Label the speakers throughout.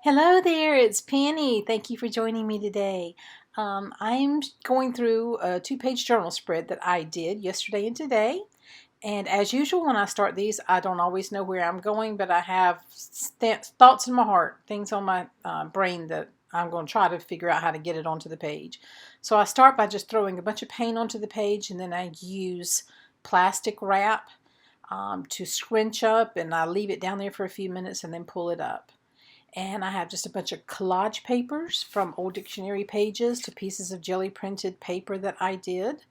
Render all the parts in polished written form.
Speaker 1: Hello there, it's Penny. Thank you for joining me today. I'm going through a two-page journal spread that I did yesterday and today. And as usual, when I start these, I don't always know where I'm going, but I have thoughts in my heart, things on my brain that I'm going to try to figure out how to get it onto the page. So I start by just throwing a bunch of paint onto the page, and then I use plastic wrap to scrunch up, and I leave it down there for a few minutes and then pull it up. And I have just a bunch of collage papers from old dictionary pages to pieces of jelly printed paper that I did.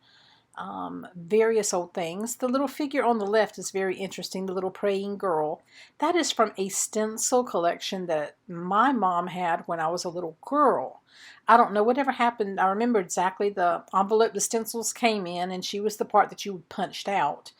Speaker 1: Various old things. The little figure on the left is very interesting, the little praying girl. That is from a stencil collection that my mom had when I was a little girl. I don't know whatever happened. I remember exactly the envelope the stencils came in, and she was the part that you punched out.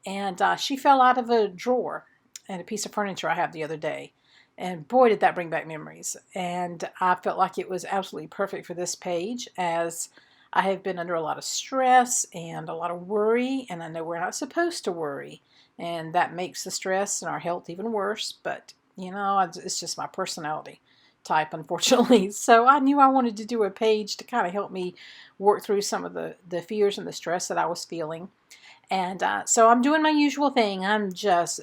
Speaker 1: And she fell out of a drawer and a piece of furniture I had the other day. And boy, did that bring back memories. And I felt like it was absolutely perfect for this page, as I have been under a lot of stress and a lot of worry, and I know we're not supposed to worry. And that makes the stress and our health even worse. But, it's just my personality type, unfortunately. So I knew I wanted to do a page to kind of help me work through some of the fears and the stress that I was feeling. And so I'm doing my usual thing. I'm just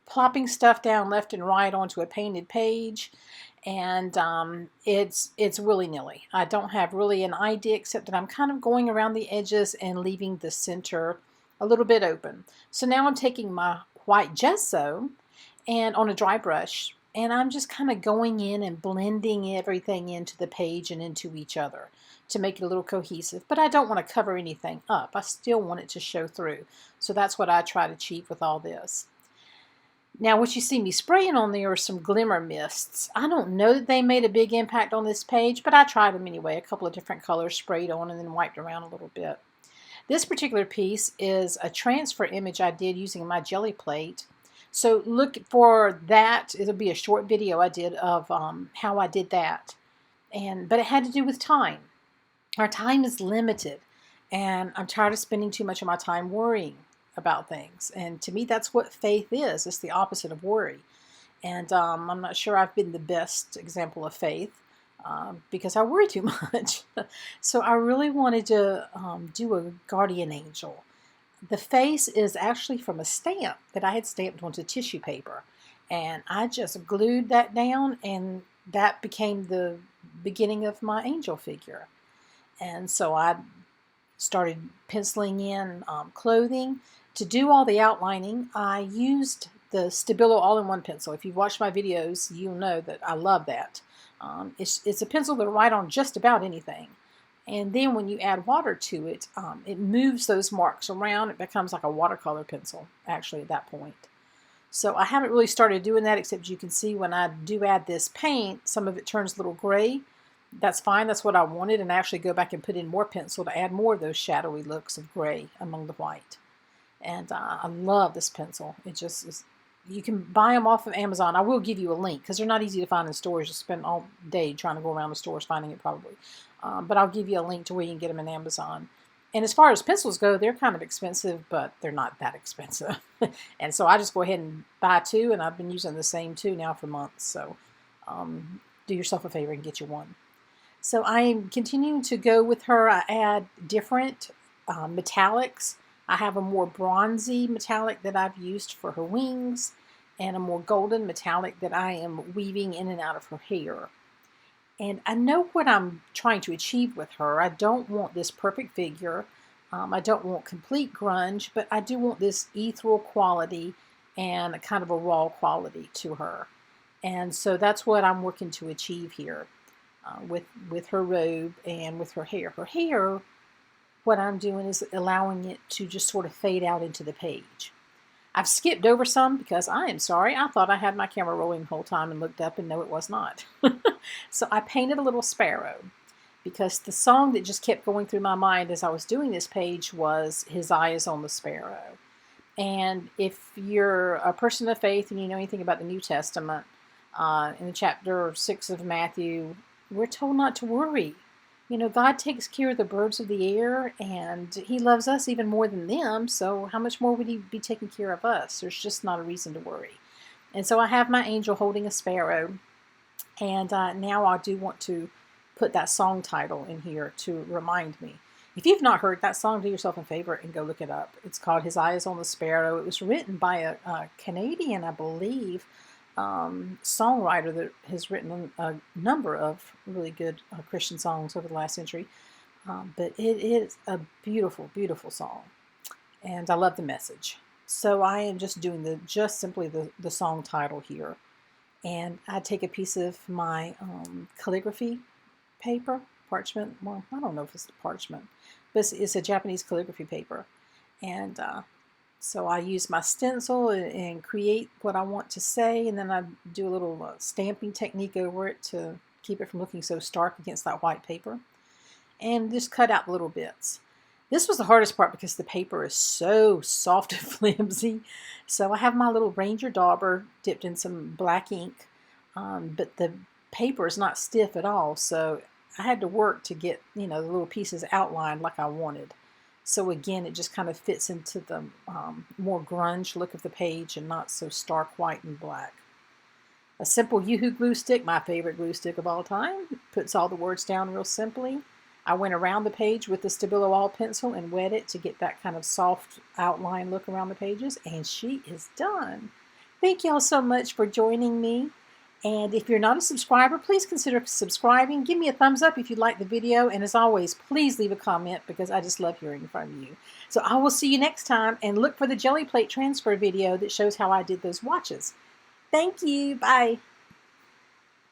Speaker 1: plopping stuff down left and right onto a painted page, and it's willy-nilly. I don't have really an idea, except that I'm kind of going around the edges and leaving the center a little bit open. So now I'm taking my white gesso and on a dry brush, and I'm just kind of going in and blending everything into the page and into each other to make it a little cohesive. But I don't want to cover anything up. I still want it to show through. So that's what I try to achieve with all this. Now, what you see me spraying on there are some glimmer mists. I don't know that they made a big impact on this page, but I tried them anyway. A couple of different colors sprayed on and then wiped around a little bit. This particular piece is a transfer image I did using my jelly plate. So look for that. It'll be a short video I did of how I did that. But it had to do with time. Our time is limited, and I'm tired of spending too much of my time worrying about things. And to me, that's what faith is. It's the opposite of worry. And I'm not sure I've been the best example of faith because I worry too much. So I really wanted to do a guardian angel. The face is actually from a stamp that I had stamped onto tissue paper. And I just glued that down, and that became the beginning of my angel figure. And so I started penciling in clothing. To do all the outlining, I used the Stabilo all-in-one pencil. If you've watched my videos, you'll know that I love that. It's a pencil that'll write on just about anything. And then when you add water to it, it moves those marks around. It becomes like a watercolor pencil, actually, at that point. So I haven't really started doing that, except you can see when I do add this paint, some of it turns a little gray. That's fine. That's what I wanted. And I actually go back and put in more pencil to add more of those shadowy looks of gray among the white. And I love this pencil. It just is. You can buy them off of Amazon. I will give you a link because they're not easy to find in stores. You spend all day trying to go around the stores finding it probably. But I'll give you a link to where you can get them in Amazon. And as far as pencils go, they're kind of expensive, but they're not that expensive. And so I just go ahead and buy two, and I've been using the same two now for months. So do yourself a favor and get you one. So I'm continuing to go with her. I add different metallics. I have a more bronzy metallic that I've used for her wings, and a more golden metallic that I am weaving in and out of her hair. And I know what I'm trying to achieve with her. I don't want this perfect figure. I don't want complete grunge, but I do want this ethereal quality and a kind of a raw quality to her. And so that's what I'm working to achieve here with her robe and with her hair. Her hair, what I'm doing is allowing it to just sort of fade out into the page. I've skipped over some because I am sorry. I thought I had my camera rolling the whole time and looked up, and no, it was not. So I painted a little sparrow because the song that just kept going through my mind as I was doing this page was "His Eye is on the Sparrow." And if you're a person of faith and you know anything about the New Testament, in chapter 6 of Matthew, we're told not to worry. God takes care of the birds of the air, and he loves us even more than them, so how much more would he be taking care of us? There's just not a reason to worry. And so I have my angel holding a sparrow, And now I do want to put that song title in here to remind me. If you've not heard that song, do yourself a favor and go look it up. It's called His Eye is on the Sparrow. It was written by a Canadian, I believe, songwriter that has written a number of really good Christian songs over the last century. But it is a beautiful, beautiful song. And I love the message. So I am just doing just simply the song title here. And I take a piece of my calligraphy paper, parchment. Well, I don't know if it's parchment, but it's a Japanese calligraphy paper. And so I use my stencil and create what I want to say, and then I do a little stamping technique over it to keep it from looking so stark against that white paper, and just cut out little bits. This was the hardest part because the paper is so soft and flimsy. So I have my little Ranger dauber dipped in some black ink, but the paper is not stiff at all. So I had to work to get, the little pieces outlined like I wanted. So again, it just kind of fits into the more grunge look of the page and not so stark white and black. A simple Yoo-Hoo glue stick, my favorite glue stick of all time, puts all the words down real simply. I went around the page with the Stabilo All pencil and wet it to get that kind of soft outline look around the pages, and she is done. Thank y'all so much for joining me. And if you're not a subscriber, please consider subscribing. Give me a thumbs up if you like the video. And as always, please leave a comment because I just love hearing from you. So I will see you next time, and look for the jelly plate transfer video that shows how I did those watches. Thank you. Bye.